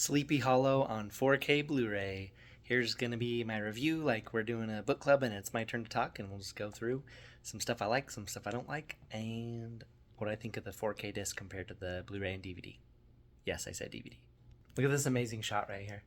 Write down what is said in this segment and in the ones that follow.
Sleepy Hollow on 4K Blu-ray. Here's gonna be my review, like we're doing a book club and it's my turn to talk, and we'll just go through some stuff I like, some stuff I don't like, and what I think of the 4K disc compared to the Blu-ray and DVD. Yes, I said DVD. Look at this amazing shot right here.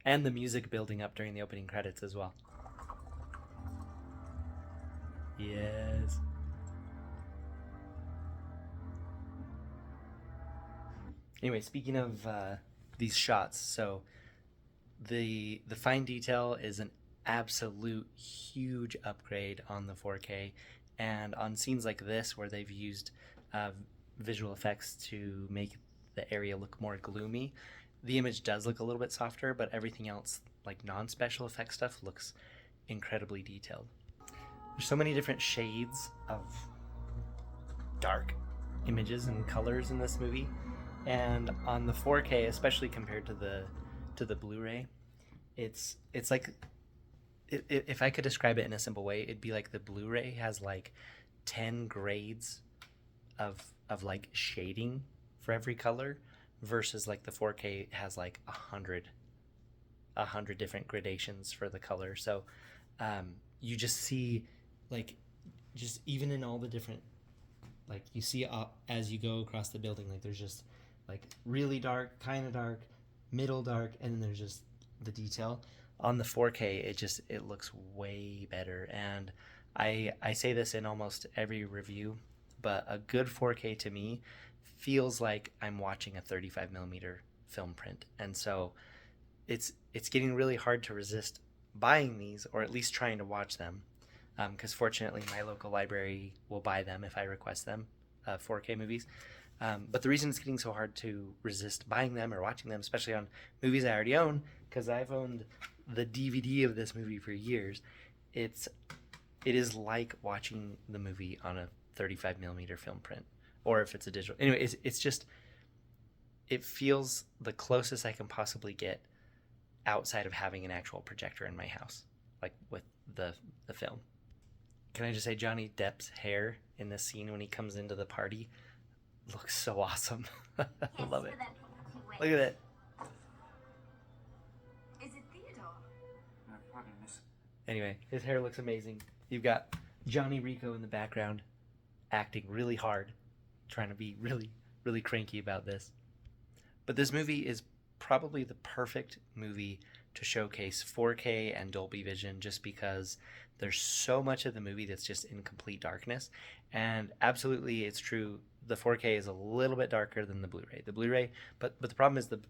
And the music building up during the opening credits as well. Yes. Anyway, speaking of these shots, so the fine detail is an absolute huge upgrade on the 4K, and on scenes like this where they've used uh, visual effects to make the area look more gloomy, the image does look a little bit softer, but everything else, like non-special effect stuff, looks incredibly detailed. There's so many different shades of dark images and colors in this movie, and on the 4K, especially compared to the Blu-ray, it's like if I could describe it in a simple way, it'd be like the Blu-ray has like 10 grades of like shading for every color, versus like the 4K has like a hundred different gradations for the color. So you just see, like, just even in all the different, like, you see as you go across the building, like there's just like really dark, kind of dark, middle dark, and then there's just the detail. On the 4K, it looks way better, and I say this in almost every review, but a good 4K to me feels like I'm watching a 35 millimeter film print, and so it's getting really hard to resist buying these, or at least trying to watch them, because fortunately my local library will buy them if I request them, 4K movies. But the reason it's getting so hard to resist buying them or watching them, especially on movies I already own, because I've owned the DVD of this movie for years, it is like watching the movie on a 35 millimeter film print, or if it's a digital. Anyway, it's just, it feels the closest I can possibly get outside of having an actual projector in my house, like with the film. Can I just say Johnny Depp's hair in this scene when he comes into the party looks so awesome. I love it. Look at it. Is it Theodore? No, pardon, miss. Anyway, his hair looks amazing. You've got Johnny Rico in the background acting really hard, trying to be really, really cranky about this. But this movie is probably the perfect movie to showcase 4K and Dolby Vision, just because there's so much of the movie that's just in complete darkness. And absolutely, it's true, the 4K is a little bit darker than the Blu-ray. The Blu-ray, but the problem is the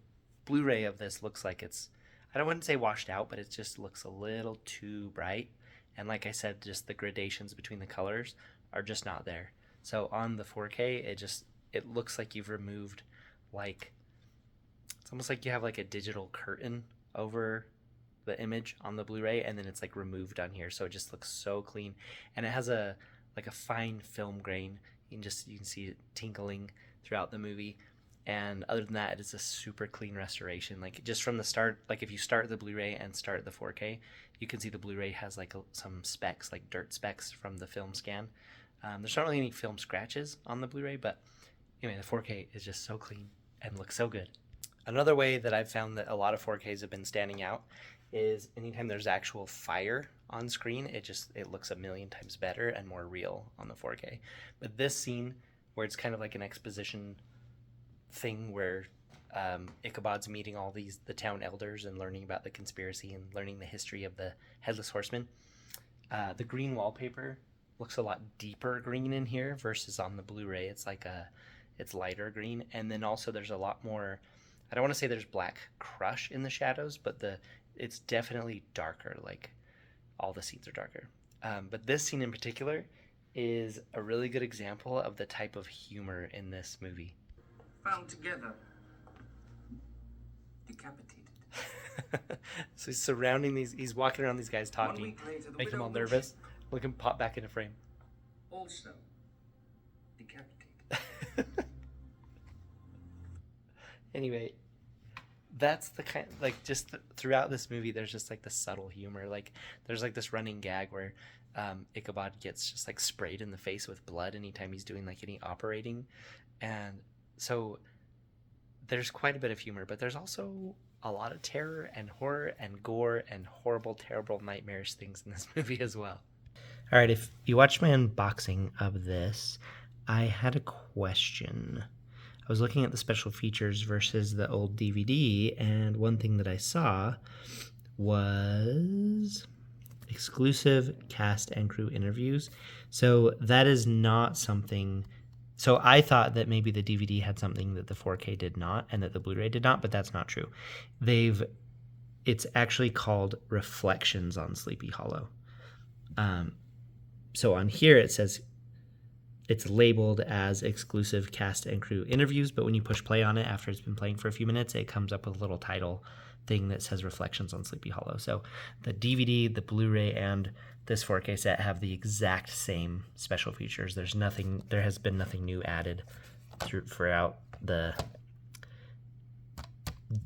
Blu-ray of this looks like it's, I wouldn't say washed out, but it just looks a little too bright. And like I said, just the gradations between the colors are just not there. So on the 4K, it looks like you've removed, like, it's almost like you have like a digital curtain over the image on the Blu-ray, and then it's like removed on here, so it just looks so clean. And it has a fine film grain. You can see it tinkling throughout the movie. And other than that, it's a super clean restoration. Like, just from the start, like if you start the Blu-ray and start the 4K, you can see the Blu-ray has like some specks, like dirt specks from the film scan. There's not really any film scratches on the Blu-ray, but anyway, the 4K is just so clean and looks so good. Another way that I've found that a lot of 4Ks have been standing out is anytime there's actual fire on screen, it looks a million times better and more real on the 4K. But this scene, where it's kind of like an exposition thing where Ichabod's meeting all the town elders and learning about the conspiracy and learning the history of the Headless Horseman, the green wallpaper looks a lot deeper green in here versus on the Blu-ray. It's lighter green, and then also there's a lot more, I don't want to say there's black crush in the shadows, but it's definitely darker. Like, all the scenes are darker. But this scene in particular is a really good example of the type of humor in this movie. Found together. Decapitated. So he's surrounding he's walking around these guys 1 talking, week later, the making them widow all nervous. Look him pop back into frame. also decapitated. Anyway, that's the kind, like, just throughout this movie, there's just like the subtle humor. Like, there's like this running gag where Ichabod gets just like sprayed in the face with blood anytime he's doing like any operating, and so there's quite a bit of humor, but there's also a lot of terror and horror and gore and horrible, terrible, nightmarish things in this movie as well. All right, if you watched my unboxing of this, I had a question. I was looking at the special features versus the old DVD, and one thing that I saw was exclusive cast and crew interviews. So that is not something. So I thought that maybe the DVD had something that the 4K did not and that the Blu-ray did not, but that's not true. It's actually called Reflections on Sleepy Hollow. So on here it says it's labeled as exclusive cast and crew interviews, but when you push play on it after it's been playing for a few minutes, it comes up with a little title thing that says Reflections on Sleepy Hollow. So the DVD, the Blu-ray, and this 4K set have the exact same special features. There has been nothing new added throughout the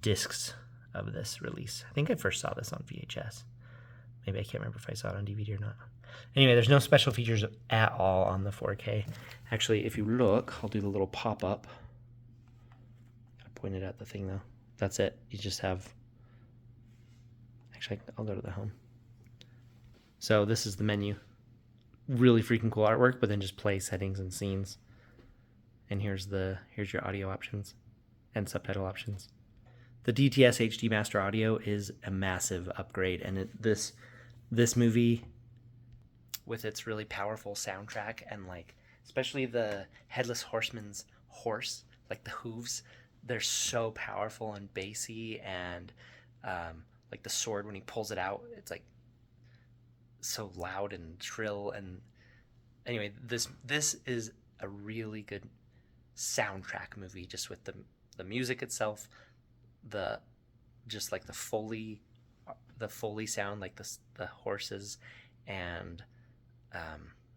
discs of this release. I think I first saw this on VHS. Maybe I can't remember if I saw it on DVD or not. Anyway, there's no special features at all on the 4K. Actually, if you look, I'll do the little pop-up. I pointed at the thing though. That's it. You just have... Actually, I'll go to the home. So this is the menu. Really freaking cool artwork, but then just play settings and scenes. And here's your audio options and subtitle options. The DTS HD Master Audio is a massive upgrade, and this movie, with its really powerful soundtrack and like especially the Headless Horseman's horse, like the hooves, they're so powerful and bassy, and like the sword when he pulls it out, it's like so loud and shrill. And anyway, this is a really good soundtrack movie, just with the music itself, just like the Foley sound, like the horses, and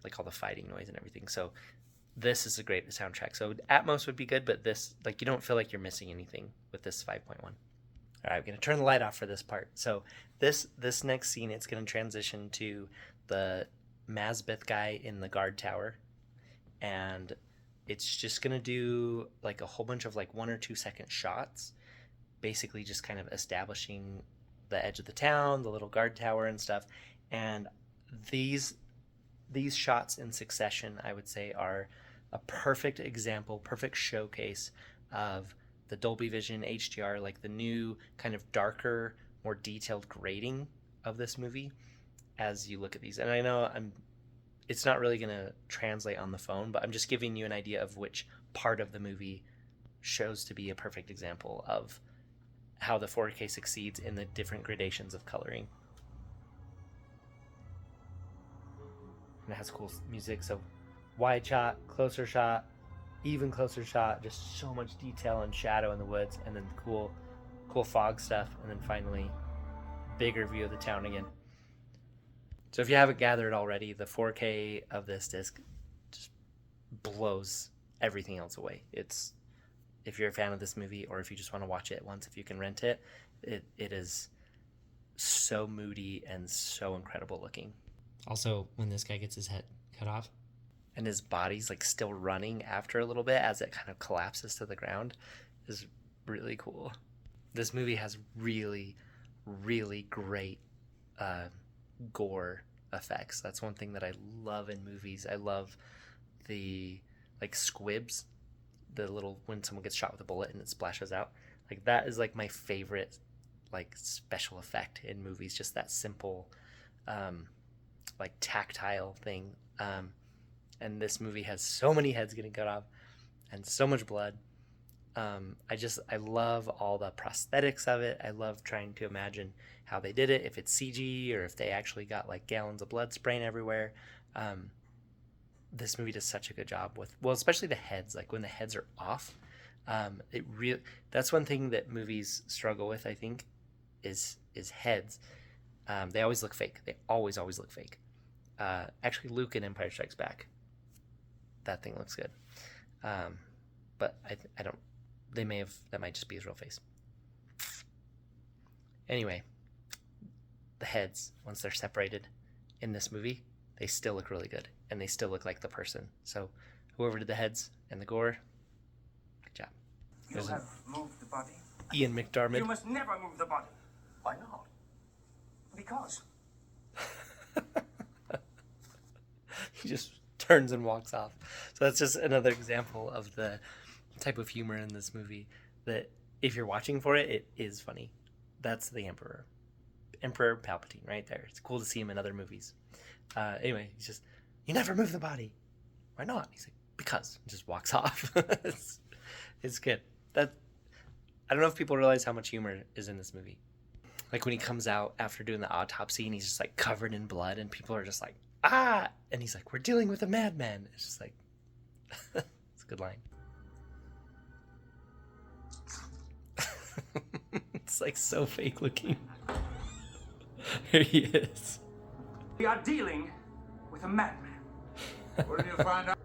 like all the fighting noise and everything. So this is a great soundtrack. So Atmos would be good, but this, like, you don't feel like you're missing anything with this 5.1. All right, I'm going to turn the light off for this part. So this next scene, it's going to transition to the Mazbeth guy in the guard tower, and it's just going to do like a whole bunch of like 1 or 2 second shots, basically just kind of establishing the edge of the town, the little guard tower and stuff. And these shots in succession, I would say, are a perfect example, perfect showcase of the Dolby Vision HDR, like the new kind of darker, more detailed grading of this movie as you look at these. And I know it's not really going to translate on the phone, but I'm just giving you an idea of which part of the movie shows to be a perfect example of how the 4K succeeds in the different gradations of coloring. And it has cool music, so wide shot, closer shot, even closer shot, just so much detail and shadow in the woods, and then cool fog stuff, and then finally bigger view of the town again. So if you haven't gathered already, the 4K of this disc just blows everything else away. It's, if you're a fan of this movie, or if you just want to watch it once, if you can rent it, it is so moody and so incredible looking. Also, when this guy gets his head cut off and his body's like still running after a little bit as it kind of collapses to the ground, is really cool. This movie has really, really great gore effects. That's one thing that I love in movies. I love the like squibs, the little, when someone gets shot with a bullet and it splashes out. Like that is like my favorite like special effect in movies, just that simple like tactile thing. And this movie has so many heads getting cut off and so much blood. I love all the prosthetics of it. I love trying to imagine how they did it, if it's CG or if they actually got like gallons of blood spraying everywhere. This movie does such a good job with, well, especially the heads, like when the heads are off. That's one thing that movies struggle with, I think, is heads. They always look fake. They always look fake. Actually, Luke in Empire Strikes Back, that thing looks good. But I don't, that might just be his real face. Anyway, the heads, once they're separated in this movie, they still look really good, and they still look like the person. So whoever did the heads and the gore, good job. You There's have moved the body. Ian McDiarmid. You must never move the body. Why not? Because. He just turns and walks off. So that's just another example of the type of humor in this movie that if you're watching for it, it is funny. That's the Emperor. Emperor Palpatine right there. It's cool to see him in other movies. Anyway, he's just, you never move the body. Why not? He's like, because. He just walks off. It's good. I don't know if people realize how much humor is in this movie. Like when he comes out after doing the autopsy and he's just like covered in blood and people are just like, ah! And he's like, we're dealing with a madman. It's just like, it's a good line. It's like so fake looking. Here he is. We are dealing with a madman. What did you find out?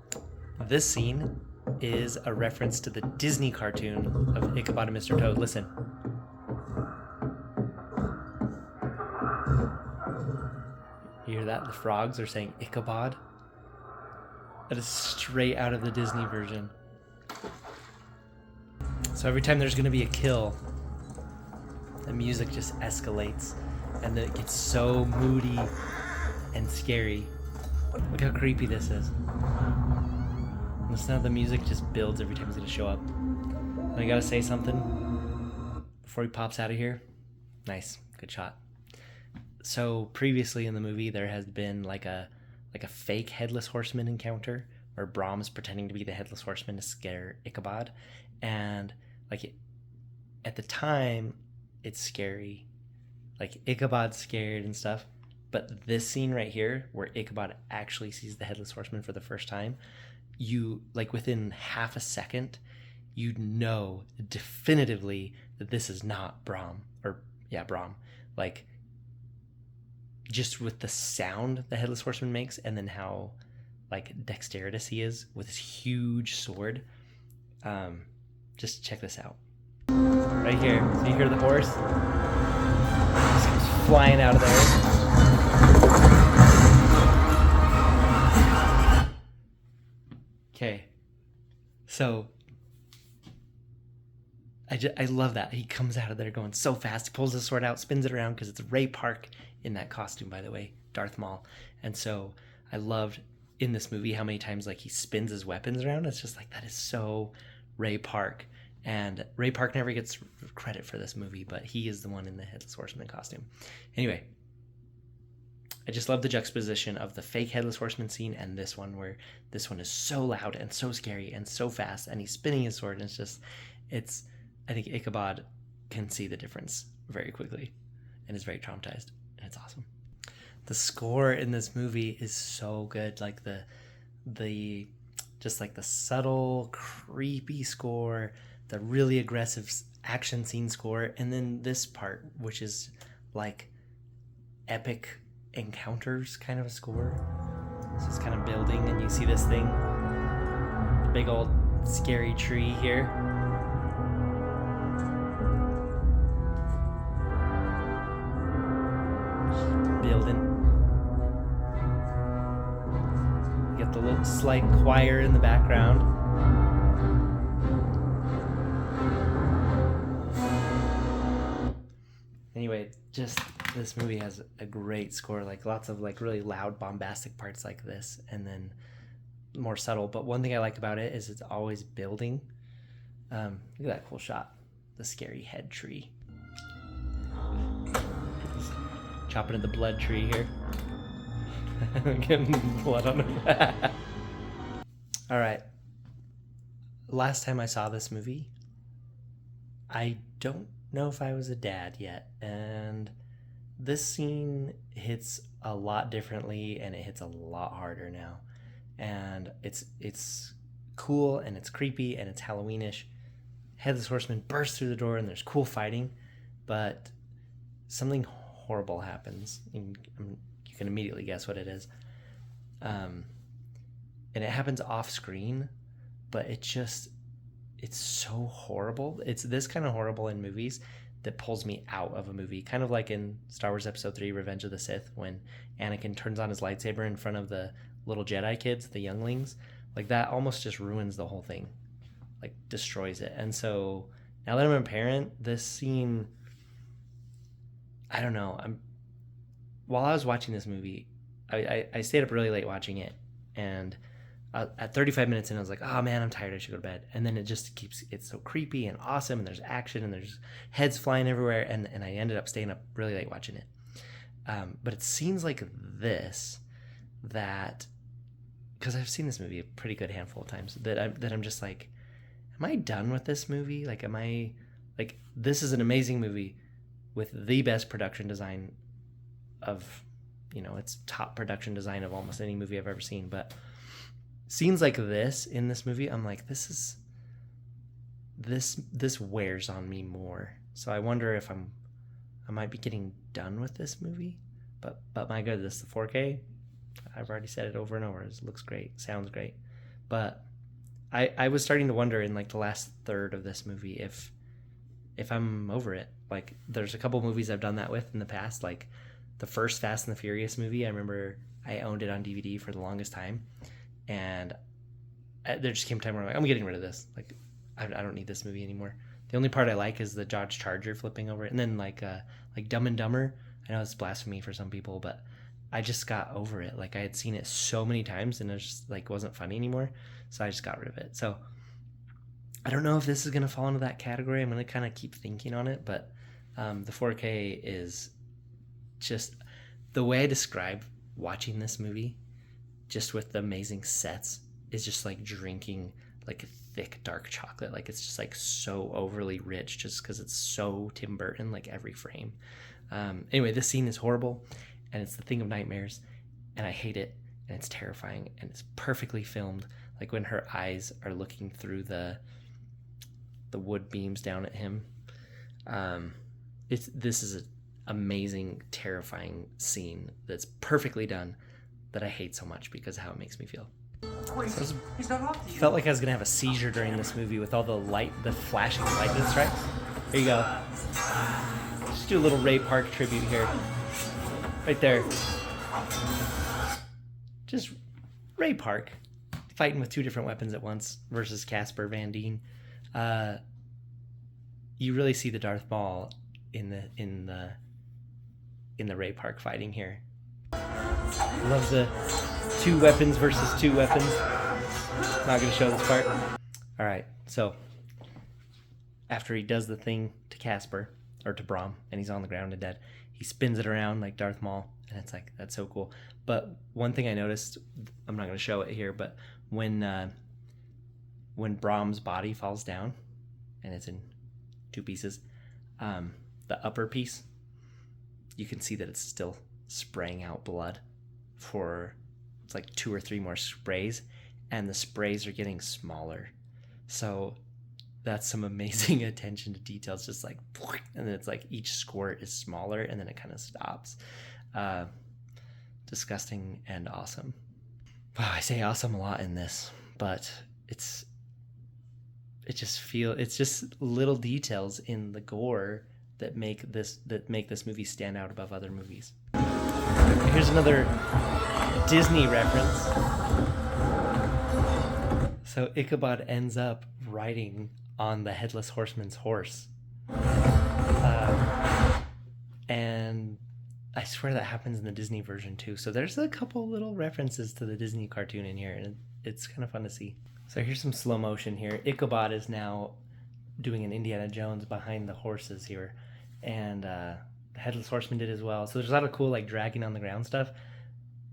This scene is a reference to the Disney cartoon of Ichabod and Mr. Toad. Listen. You hear that? The frogs are saying Ichabod. That is straight out of the Disney version. So every time there's going to be a kill, the music just escalates and then it gets so moody and scary. Look how creepy this is. Listen how the music just builds every time he's going to show up. And I got to say something before he pops out of here. Nice. Good shot. So previously in the movie, there has been like a fake headless horseman encounter where Brahm's pretending to be the headless horseman to scare Ichabod, and at the time, it's scary. Like Ichabod's scared and stuff, but this scene right here, where Ichabod actually sees the headless horseman for the first time, you like within half a second, you know definitively that this is not Brahm. Like, just with the sound the headless horseman makes and then how like dexterous he is with his huge sword. Just check this out right here. So you hear the horse just comes flying out of there. Okay, so I love that he comes out of there going so fast. He pulls his sword out, spins it around, because it's Ray Park in that costume, by the way, Darth Maul. And so I loved in this movie how many times like he spins his weapons around. It's just like, that is so Ray Park. And Ray Park never gets credit for this movie, but he is the one in the Headless Horseman costume. Anyway, I just love the juxtaposition of the fake Headless Horseman scene and this one, where this one is so loud and so scary and so fast, and he's spinning his sword, and I think Ichabod can see the difference very quickly and is very traumatized, and it's awesome. The score in this movie is so good. Like the just like the subtle, creepy score, the really aggressive action scene score, and then this part, which is like epic encounters kind of a score. So it's kind of building, and you see this thing, big old scary tree here. Building. You get the little slight choir in the background. Anyway, just this movie has a great score, like lots of like really loud, bombastic parts like this, and then more subtle. But one thing I like about it is it's always building. Look at that cool shot, the scary head tree. Chopping at the blood tree here. Getting blood on it. All right. Last time I saw this movie, I don't know if I was a dad yet, and this scene hits a lot differently, and it hits a lot harder now. And it's cool, and it's creepy, and it's Halloweenish. Headless Horseman bursts through the door, and there's cool fighting, but something horrible happens. You can immediately guess what it is. And it happens off screen, but it's so horrible. It's this kind of horrible in movies that pulls me out of a movie. Kind of like in Star Wars Episode 3, Revenge of the Sith, when Anakin turns on his lightsaber in front of the little Jedi kids, the younglings. Like that almost just ruins the whole thing. like destroys it. And so now that I'm a parent, this scene, I don't know. While I was watching this movie, I stayed up really late watching it, and at 35 minutes in, I was like, oh man, I'm tired, I should go to bed. And then it's so creepy and awesome, and there's action, and there's heads flying everywhere, and I ended up staying up really late watching it. But it seems like this, that, because I've seen this movie a pretty good handful of times, that I'm just like, am I done with this movie? Like, am I, like, this is an amazing movie with the best production design of, it's top production design of almost any movie I've ever seen. But scenes like this in this movie, I'm like, this wears on me more. So I wonder if I might be getting done with this movie. But my goodness, the 4K, I've already said it over and over. It looks great, sounds great. But I was starting to wonder in like the last third of this movie if I'm over it. Like, there's a couple movies I've done that with in the past. Like the first Fast and the Furious movie, I remember I owned it on DVD for the longest time, and there just came a time where I'm like, I'm getting rid of this. Like, I don't need this movie anymore. The only part I like is the Dodge Charger flipping over it, and then like Dumb and Dumber. I know it's blasphemy for some people, but I just got over it. Like, I had seen it so many times, and it just like wasn't funny anymore, so I just got rid of it. So I don't know if this is gonna fall into that category. I'm gonna kind of keep thinking on it, but the 4K is just the way I describe watching this movie, just with the amazing sets, is just like drinking like thick dark chocolate. Like, it's just like so overly rich just because it's so Tim Burton, like every frame. Anyway, this scene is horrible, and it's the thing of nightmares, and I hate it, and it's terrifying, and it's perfectly filmed. Like when her eyes are looking through the wood beams down at him. This is an amazing, terrifying scene that's perfectly done, that I hate so much because of how it makes me feel. Wait, So he's not after you. felt like I was gonna have a seizure during this movie with all the flashing lightning strikes. Here you go. Just do a little Ray Park tribute here. Right there. Just Ray Park fighting with two different weapons at once versus Casper Van Dien. You really see the Darth Maul in the Ray Park fighting here. Love the two weapons versus two weapons. Not gonna show this part. All right, so after he does the thing to Casper, or to Brom, and he's on the ground and dead, he spins it around like Darth Maul, and it's like, that's so cool. But one thing I noticed, I'm not gonna show it here, but when Brom's body falls down, and it's in two pieces, the upper piece, you can see that it's still spraying out blood for, it's like 2 or 3 more sprays, and the sprays are getting smaller. So that's some amazing attention to detail. It's just like, and then it's like each squirt is smaller, and then it kind of stops. Disgusting and awesome. Wow, I say awesome a lot in this, but it's just little details in the gore that make this movie stand out above other movies. Here's another Disney reference. So Ichabod ends up riding on the Headless Horseman's horse. And I swear that happens in the Disney version too. So there's a couple little references to the Disney cartoon in here, and it's kind of fun to see. So here's some slow motion here. Ichabod is now doing an Indiana Jones behind the horses here, and the Headless Horseman did as well. So there's a lot of cool like dragging on the ground stuff.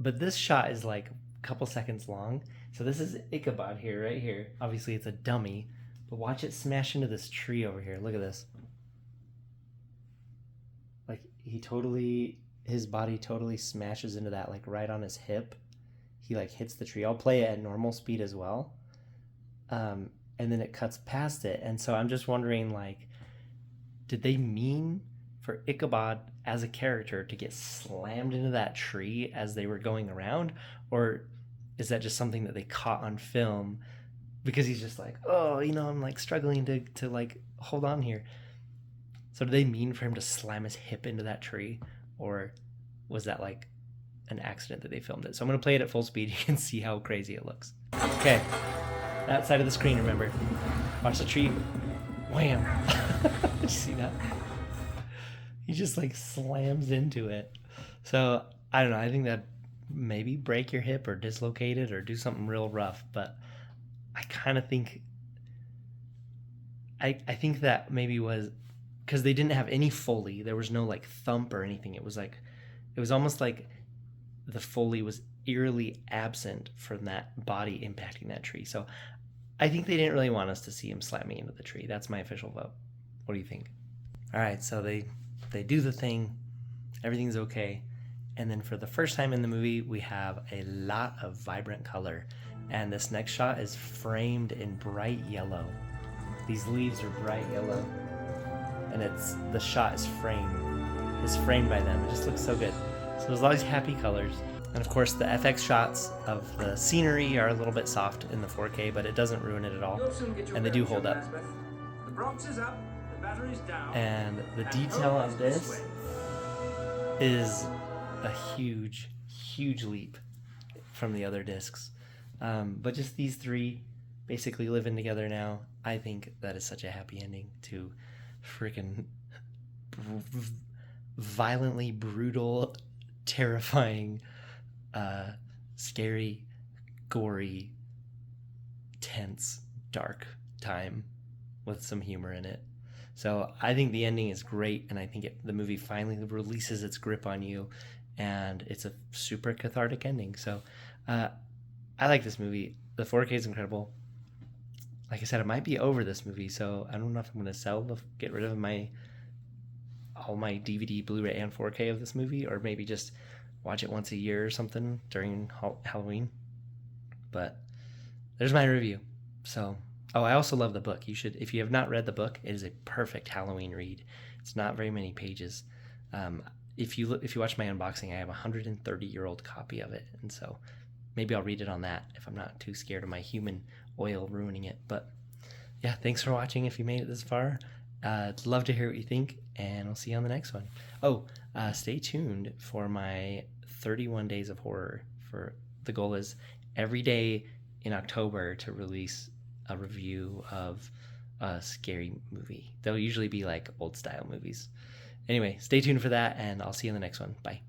But this shot is like a couple seconds long. So this is Ichabod here, right here. Obviously it's a dummy, but watch it smash into this tree over here. Look at this. Like his body totally smashes into that, like right on his hip. He like hits the tree. I'll play it at normal speed as well. And then it cuts past it. And so I'm just wondering, like, did they mean for Ichabod as a character to get slammed into that tree as they were going around? Or is that just something that they caught on film because he's just like, oh, I'm like struggling to like hold on here. So did they mean for him to slam his hip into that tree? Or was that like an accident that they filmed it? So I'm going to play it at full speed. You can see how crazy it looks. Okay. That side of the screen, remember. Watch the tree. Wham! Did you see that? He just like slams into it. So I don't know. I think that maybe break your hip or dislocate it or do something real rough. But I kind of think I think that maybe was because they didn't have any Foley. There was no like thump or anything. It was almost like the Foley was eerily absent from that body impacting that tree. So I think they didn't really want us to see him slamming into the tree. That's my official vote. What do you think? All right, so they do the thing. Everything's okay. And then for the first time in the movie, we have a lot of vibrant color. And this next shot is framed in bright yellow. These leaves are bright yellow. And the shot is framed by them. It just looks so good. So there's all these happy colors. And of course the FX shots of the scenery are a little bit soft in the 4K, but it doesn't ruin it at all. And they do hold up. The Bronx is up, the battery's down. And the detail of this is a huge, huge leap from the other discs. But just these three basically living together now, I think that is such a happy ending to freaking violently brutal, terrifying, scary, gory, tense, dark time with some humor in it. So I think the ending is great, and I think the movie finally releases its grip on you, and it's a super cathartic ending. So I like this movie. The 4K is incredible. Like I said, it might be over this movie, so I don't know if I'm going to get rid of all my DVD, Blu-ray, and 4K of this movie, or maybe just watch it once a year or something during Halloween. But there's my review. So, I also love the book. You should, if you have not read the book, it is a perfect Halloween read. It's not very many pages. If you watch my unboxing, I have a 130-year-old copy of it, and so maybe I'll read it on that if I'm not too scared of my human oil ruining it. But yeah, thanks for watching if you made it this far. I'd love to hear what you think, and I'll see you on the next one. Stay tuned for my 31 Days of Horror. The goal is every day in October to release a review of a scary movie. They'll usually be like old style movies. Anyway, stay tuned for that, and I'll see you in the next one. Bye.